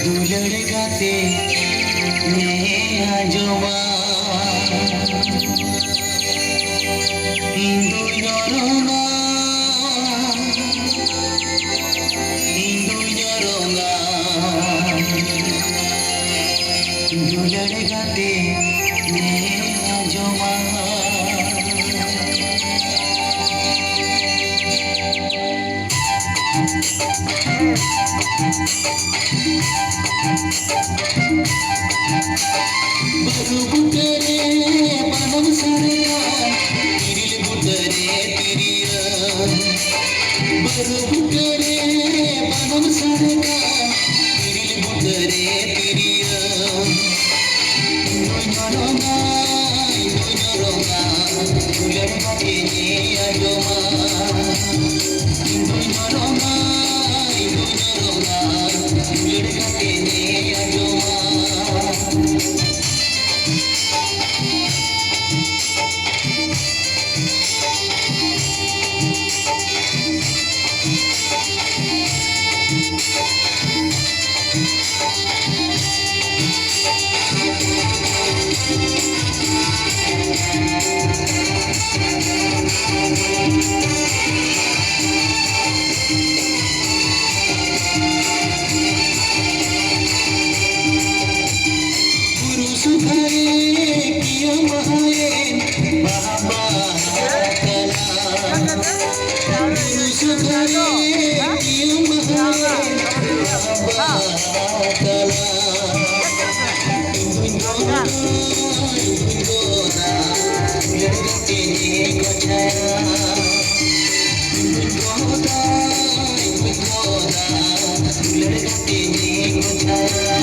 दुलड़ गाते आजमा हिंदू जोरोंगा दुलड़ गाते आजमा baru budare panam saraya tiril budare tiriya baru budare panam saraya tiril budare tiriya nyoronga ular mati ajoma nyoronga ular mati ajoma लड़के